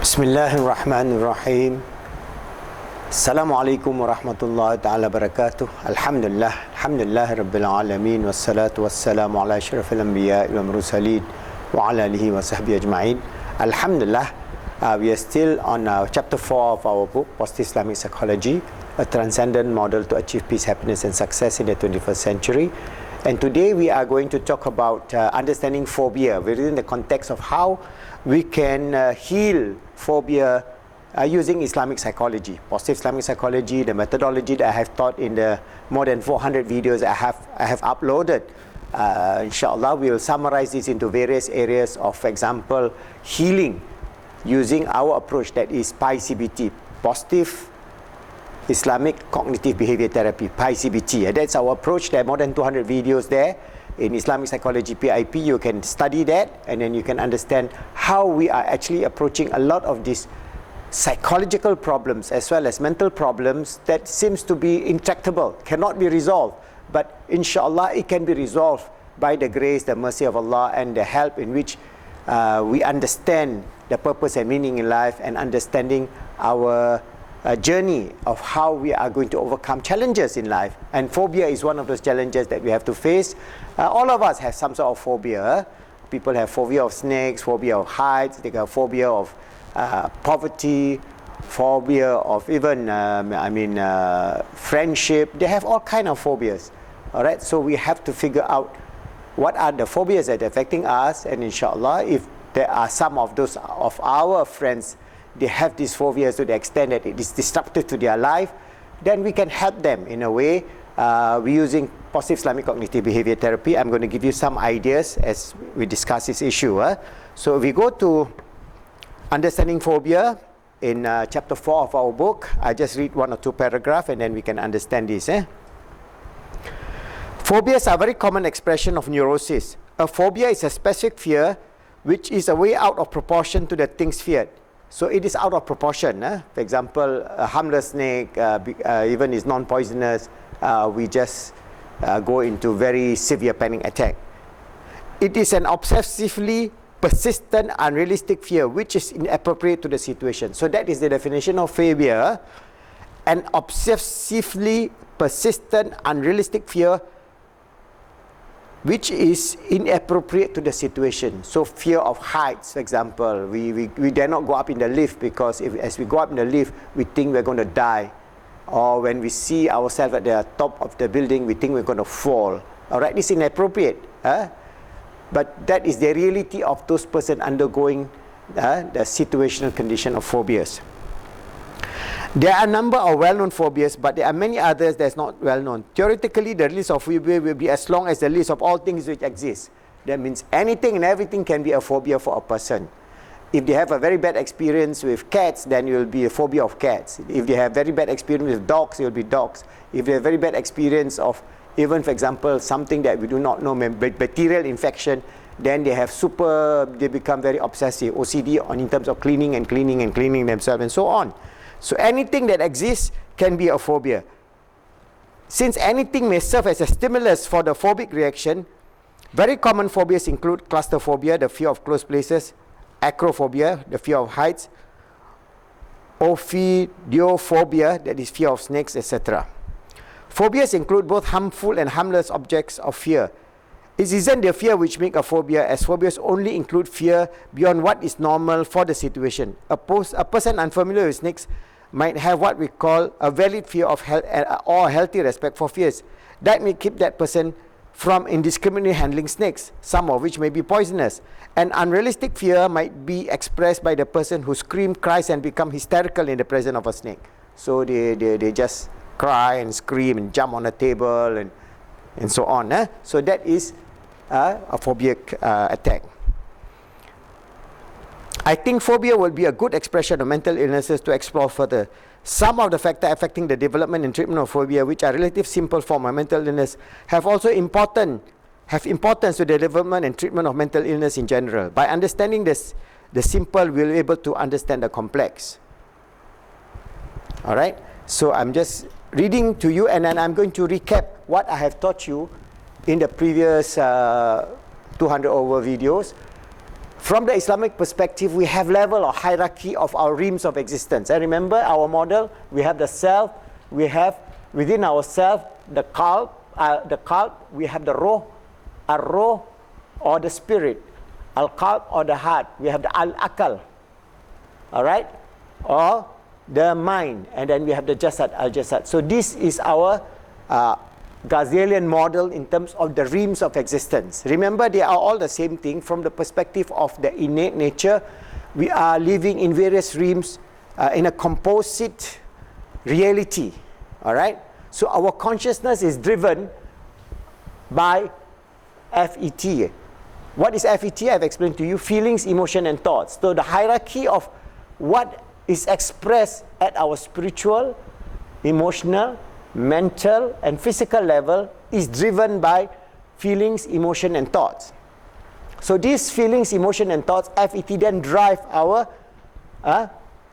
Bismillahirrahmanirrahim. Assalamualaikum warahmatullahi ta'ala barakatuh. Alhamdulillah rabbil alamin. Wassalatu wassalamu ala asyrafil anbiya wal mursalin wa ala alihi wa sahbihi ajma'in. Alhamdulillah, we are still on chapter 4 of our book, Positive Islamic Psychology, a transcendent model to achieve peace, happiness and success in the 21st century. And today we are going to talk about understanding phobia within the context of how we can heal phobia using Islamic psychology, positive Islamic psychology, the methodology that I have taught in the more than 400 videos I have uploaded. Inshallah, we will summarize this into various areas of, for example, healing using our approach, that is PI-CBT, Positive Islamic Cognitive Behavior Therapy, PI-CBT. That's our approach. There are more than 200 videos there in Islamic Psychology PIP. You can study that and then you can understand how we are actually approaching a lot of these psychological problems as well as mental problems that seems to be intractable, cannot be resolved. But inshallah, it can be resolved by the grace, the mercy of Allah and the help in which we understand the purpose and meaning in life and understanding our journey of how we are going to overcome challenges in life. And phobia is one of those challenges that we have to face. All of us have some sort of phobia. People have phobia of snakes, phobia of heights, they have phobia of poverty, phobia of even friendship. They have all kind of phobias. All right, so we have to figure out what are the phobias that are affecting us, and inshallah, if there are some of those of our friends, they have these phobias to the extent that it is disruptive to their life, then we can help them in a way. We're using Positive Islamic Cognitive Behavior Therapy. I'm going to give you some ideas as we discuss this issue. So we go to understanding phobia in chapter 4 of our book. I just read one or two paragraphs and then we can understand this. Phobias are a very common expression of neurosis. A phobia is a specific fear which is a way out of proportion to the things feared. So it is out of proportion. For example, a harmless snake, even is non-poisonous, we just go into very severe panic attack. It is an obsessively persistent, unrealistic fear which is inappropriate to the situation. So that is the definition of phobia. An obsessively persistent, unrealistic fear which is inappropriate to the situation. So fear of heights, for example, we dare not go up in the lift because as we go up in the lift, we think we're going to die. Or when we see ourselves at the top of the building, we think we're going to fall. All right, this is inappropriate. But that is the reality of those persons undergoing the situational condition of phobias. There are a number of well-known phobias, but there are many others that's not well-known. Theoretically, the list of phobia will be as long as the list of all things which exist. That means anything and everything can be a phobia for a person. If they have a very bad experience with cats, then it will be a phobia of cats. If they have very bad experience with dogs, it will be dogs. If they have very bad experience of even, for example, something that we do not know, bacterial infection, then they become very obsessive, OCD in terms of cleaning themselves and so on. So anything that exists can be a phobia. Since anything may serve as a stimulus for the phobic reaction, very common phobias include claustrophobia, the fear of closed places, acrophobia, the fear of heights, ophidiophobia, that is fear of snakes, etc. Phobias include both harmful and harmless objects of fear. It isn't the fear which makes a phobia, as phobias only include fear beyond what is normal for the situation. A person unfamiliar with snakes might have what we call a valid fear of or a healthy respect for fears. That may keep that person from indiscriminately handling snakes, some of which may be poisonous. An unrealistic fear might be expressed by the person who screams, cries and become hysterical in the presence of a snake. So they just cry and scream and jump on a table and so on. So that is a phobic attack. I think phobia will be a good expression of mental illnesses to explore further. Some of the factors affecting the development and treatment of phobia, which are relatively simple form of mental illness, have importance to the development and treatment of mental illness in general. By understanding this, the simple, we'll be able to understand the complex. All right. So I'm just reading to you, and then I'm going to recap what I have taught you in the previous 200 over videos. from the Islamic perspective, we have level or hierarchy of our realms of existence. And remember our model, we have the self, we have within ourself the qalb, we have the ruh, ar-ruh or the spirit, al-qalb or the heart, we have the al-akal, all right, or the mind, and then we have the jasad, al-jasad. So this is our Ghazalian model in terms of the realms of existence. Remember, they are all the same thing. From the perspective of the innate nature, we are living in various realms in a composite reality. All right? So our consciousness is driven by FET. What is FET? I've explained to you. Feelings, emotion, and thoughts. So the hierarchy of what is expressed at our spiritual, emotional, mental and physical level is driven by feelings, emotion and thoughts. So these feelings, emotion and thoughts, FET, then drive our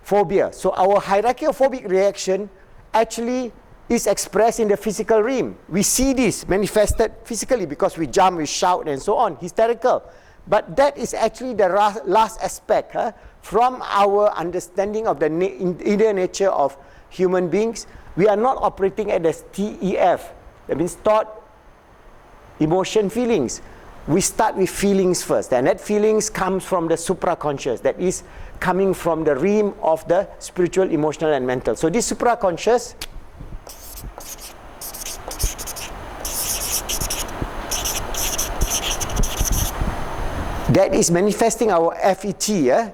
phobia. So our hierarchy of phobic reaction actually is expressed in the physical realm. We see this manifested physically because we jump, we shout and so on, hysterical. But that is actually the last aspect from our understanding of the inner nature of human beings. We are not operating at the TEF, that means thought, emotion, feelings. We start with feelings first, and that feelings comes from the supraconscious, that is coming from the realm of the spiritual, emotional and mental. So this supraconscious that is manifesting our FET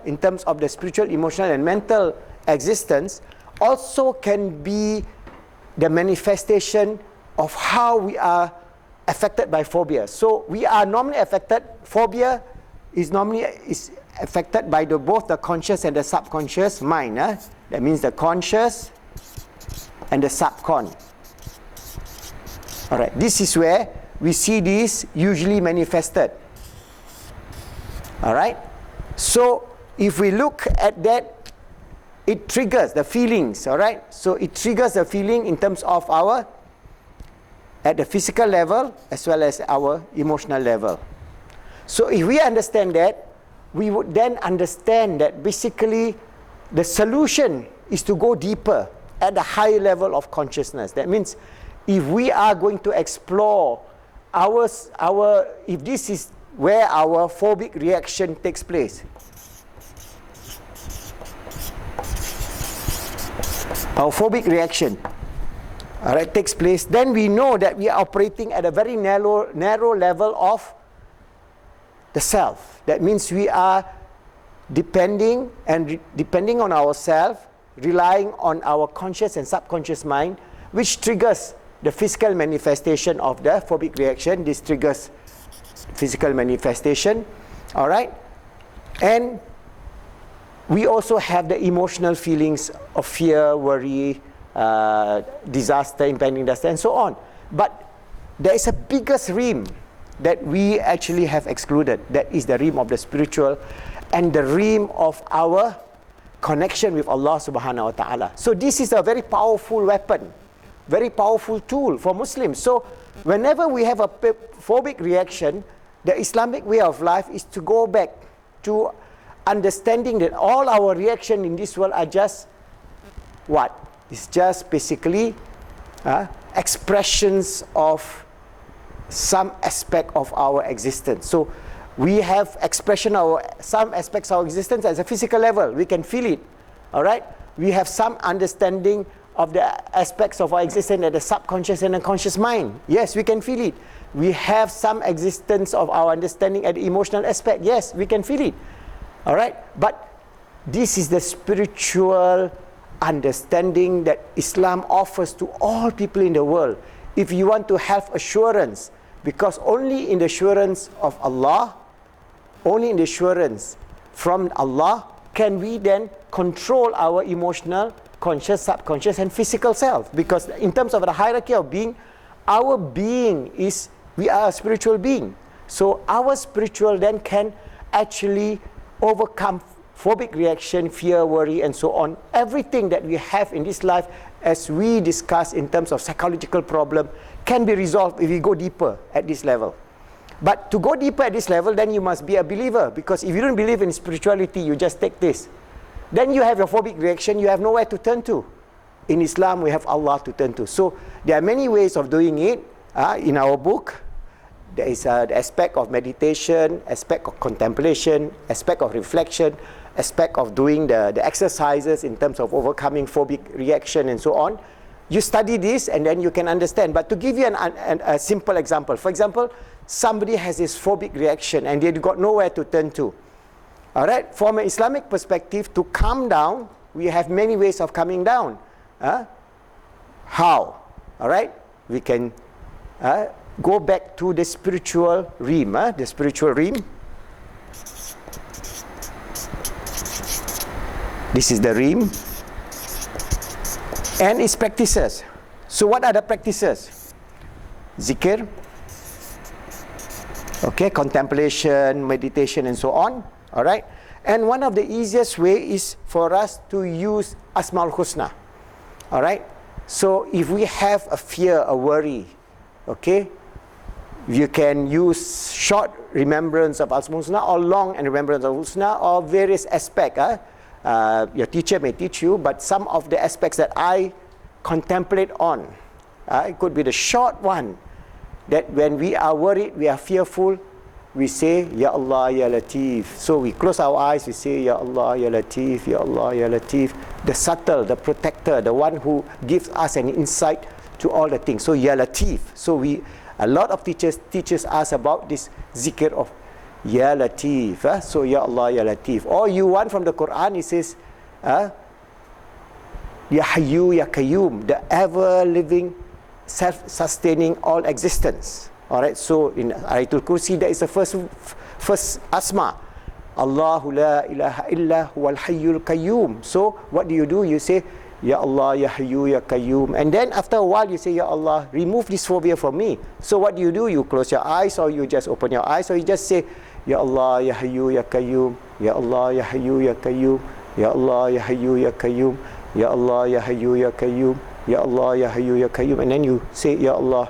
in terms of the spiritual, emotional and mental existence also can be the manifestation of how we are affected by phobia. So we are normally affected, phobia is normally affected by both the conscious and the subconscious mind. That means the conscious and the subcon. Alright, this is where we see this usually manifested. Alright, so if we look at that, it triggers the feelings, all right? So it triggers the feeling in terms of at the physical level as well as our emotional level. So if we understand that, we would then understand that basically the solution is to go deeper at the higher level of consciousness. That means if we are going to explore if this is where our phobic reaction takes place, our phobic reaction takes place, then we know that we are operating at a very narrow level of the self. That means we are depending on ourselves, relying on our conscious and subconscious mind, which triggers the physical manifestation of the phobic reaction. This triggers physical manifestation, all right? And we also have the emotional feelings of fear, worry, disaster, impending disaster, and so on. But there is a biggest realm that we actually have excluded. That is the realm of the spiritual and the realm of our connection with Allah subhanahu wa ta'ala. So this is a very powerful weapon, very powerful tool for Muslims. So whenever we have a phobic reaction, the Islamic way of life is to go back to understanding that all our reaction in this world are just what? It's just basically expressions of some aspect of our existence. So we have expression of some aspects of our existence as a physical level. We can feel it, all right? We have some understanding of the aspects of our existence at the subconscious and unconscious mind. Yes, we can feel it. We have some existence of our understanding at the emotional aspect. Yes, we can feel it. All right, but this is the spiritual understanding that Islam offers to all people in the world. If you want to have assurance, because only in the assurance of Allah, only in the assurance from Allah, can we then control our emotional, conscious, subconscious, and physical self. Because in terms of the hierarchy of being, our being is, we are a spiritual being. So our spiritual then can actually overcome phobic reaction, fear, worry, and so on. Everything that we have in this life, as we discuss in terms of psychological problem, can be resolved if we go deeper at this level. But to go deeper at this level, then you must be a believer. Because if you don't believe in spirituality, you just take this. Then you have your phobic reaction, you have nowhere to turn to. In Islam, we have Allah to turn to. So there are many ways of doing it. In our book, there is the aspect of meditation, aspect of contemplation, aspect of reflection, aspect of doing the exercises in terms of overcoming phobic reaction and so on. You study this and then you can understand. But to give you a simple example, for example, somebody has this phobic reaction and they've got nowhere to turn to. All right, from an Islamic perspective, to calm down, we have many ways of calming down. How? All right, we can go back to the spiritual realm. The spiritual realm. This is the realm. And its practices. So what are the practices? Zikr. Okay, contemplation, meditation and so on. Alright. And one of the easiest way is for us to use Asmaul Husna. Alright. So if we have a fear, a worry, okay, you can use short remembrance of Asmaul Husna or long remembrance of Husna or various aspects. Your teacher may teach you, but some of the aspects that I contemplate on, it could be the short one, that when we are worried, we are fearful, we say, Ya Allah, Ya Latif. So we close our eyes, we say, Ya Allah, Ya Latif, Ya Allah, Ya Latif. The subtle, the protector, the one who gives us an insight to all the things. So Ya Latif. So a lot of teachers us about this zikr of Ya Latif. So Ya Allah, Ya Latif. Or you want from the Quran, it says, Ya Hayyu, Ya Qayyum, the ever-living, self-sustaining all existence. Alright, so in Ayatul Kursi, there is the first asma. Allahu la ilaha illa huwal hayyul qayyum. So what do? You say, Ya Allah, Ya Hayyu, Ya Qayyum. And then after a while you say, Ya Allah, remove this phobia from me. So what do? You close your eyes, or you just open your eyes, or you just say, Ya Allah, Ya Hayyu, Ya Qayyum. Ya Allah, Ya Hayyu, Ya Qayyum. Ya Allah, Ya Hayyu, Ya Qayyum. Ya Allah, Ya Hayyu, Ya Qayyum. Ya Allah, Ya Hayyu, Ya Qayyum. And then you say, Ya Allah,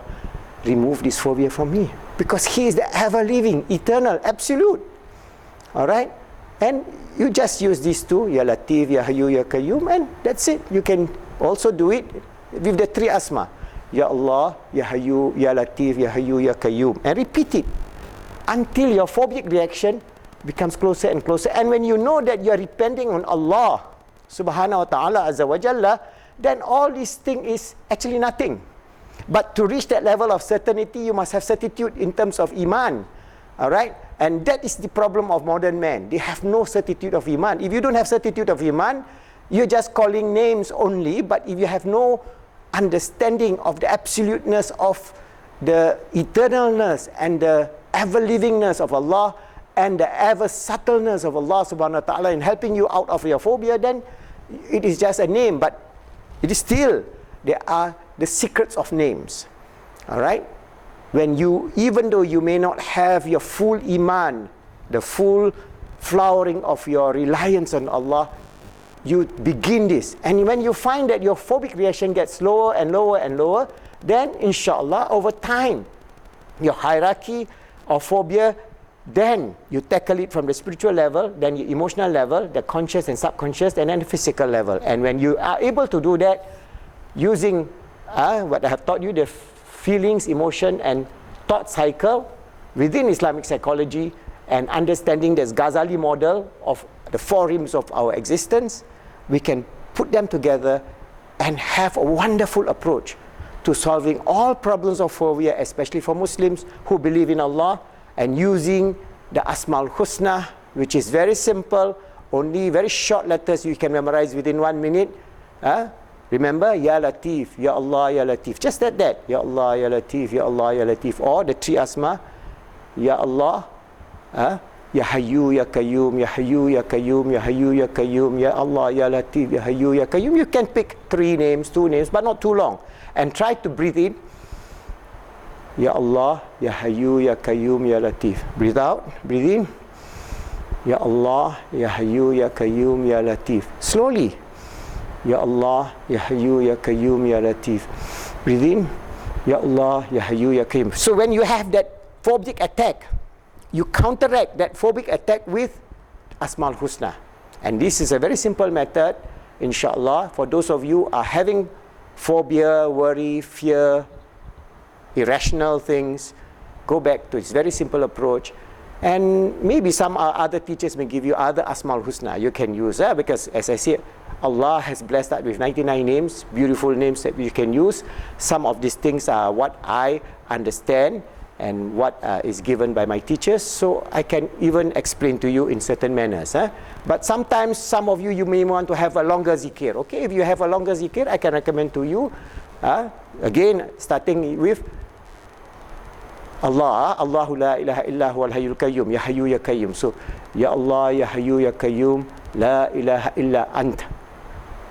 remove this phobia from me. Because He is the ever-living, eternal, absolute. Alright? And you just use these two, Ya Latif, Ya Hayyu, Ya Qayyum, and that's it. You can also do it with the three asma. Ya Allah, Ya Hayyu, Ya Latif, Ya Hayyu, Ya Qayyum. And repeat it until your phobic reaction becomes closer and closer. And when you know that you are depending on Allah Subhanahu wa Ta'ala Azza wa Jalla, then all these things is actually nothing. But to reach that level of certainty, you must have certitude in terms of Iman. Alright? And that is the problem of modern men. They have no certitude of Iman. If you don't have certitude of Iman, you're just calling names only. But if you have no understanding of the absoluteness of the eternalness and the ever-livingness of Allah and the ever-subtleness of Allah Subhanahu wa Ta'ala in helping you out of your phobia, then it is just a name. But it is still, there are the secrets of names. Alright? When you, even though you may not have your full Iman, the full flowering of your reliance on Allah, you begin this. And when you find that your phobic reaction gets lower and lower and lower, then inshallah, over time, your hierarchy of phobia, then you tackle it from the spiritual level, then your emotional level, the conscious and subconscious, and then the physical level. And when you are able to do that, using what I have taught you, the feelings, emotion, and thought cycle within Islamic psychology, and understanding this Ghazali model of the four realms of our existence, we can put them together and have a wonderful approach to solving all problems of phobia, especially for Muslims who believe in Allah, and using the Asmaul Husna, which is very simple, only very short letters you can memorize within 1 minute. Remember, Ya Latif, Ya Allah, Ya Latif. Just that. Ya Allah, Ya Latif, Ya Allah, Ya Latif. Or the three asma, Ya Allah, Ya Hayyu, Ya Qayyum, Ya Hayyu, Ya Qayyum, Ya Hayyu, Ya Qayyum, Ya Allah, Ya Latif, Ya Hayyu, Ya Qayyum. You can pick 3 names, 2 names, but not too long. And try to breathe in. Ya Allah, Ya Hayyu, Ya Qayyum, Ya Latif. Breathe out, breathe in. Ya Allah, Ya Hayyu, Ya Qayyum, Ya Latif. Slowly. Ya Allah, Ya Hayyu, Ya Qayyum, Ya Latif. Breathe in. Ya Allah, Ya Hayyu, Ya Qayyum. So when you have that phobic attack, you counteract that phobic attack with Asmaul Husna. And this is a very simple method, inshallah, for those of you are having phobia, worry, fear, irrational things. Go back to this very simple approach. And maybe some other teachers may give you other Asmaul Husna you can use, because as I said, Allah has blessed us with 99 names, beautiful names that we can use. Some of these things are what I understand and what is given by my teachers, so I can even explain to you in certain manners. But sometimes some of you, you may want to have a longer zikir. Okay, if you have a longer zikir, I can recommend to you, again, starting with Allah, Allahu la ilaha illa huwal hayyul qayyum, ya hayyu ya qayyum. So, ya Allah, ya hayyu ya qayyum, la ilaha illa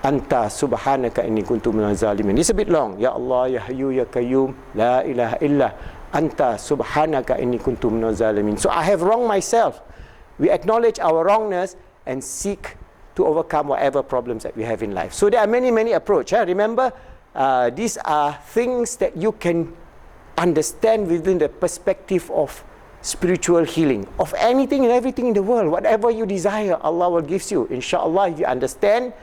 anta subhanaka inni kuntu minaz zalimin. It's a bit long. Ya Allah, ya hayyu ya qayyum, la ilaha illa anta subhanaka inni kuntu minaz zalimin. So I have wronged myself. We acknowledge our wrongness and seek to overcome whatever problems that we have in life. So there are many approaches. Remember, these are things that you can understand within the perspective of spiritual healing, of anything and everything in the world. Whatever you desire, Allah will give you. Inshallah, if you understand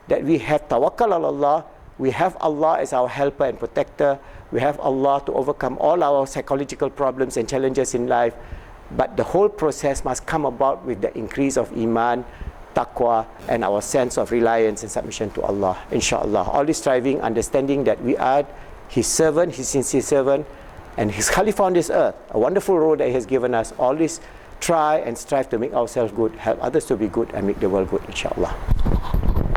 that we have tawakkal on Allah, we have Allah as our helper and protector, we have Allah to overcome all our psychological problems and challenges in life, but the whole process must come about with the increase of iman, taqwa, and our sense of reliance and submission to Allah. Inshallah, always striving, understanding that we are His servant, His sincere servant, and His Khalifa on this earth, a wonderful role that He has given us. Always try and strive to make ourselves good, help others to be good, and make the world good, inshallah.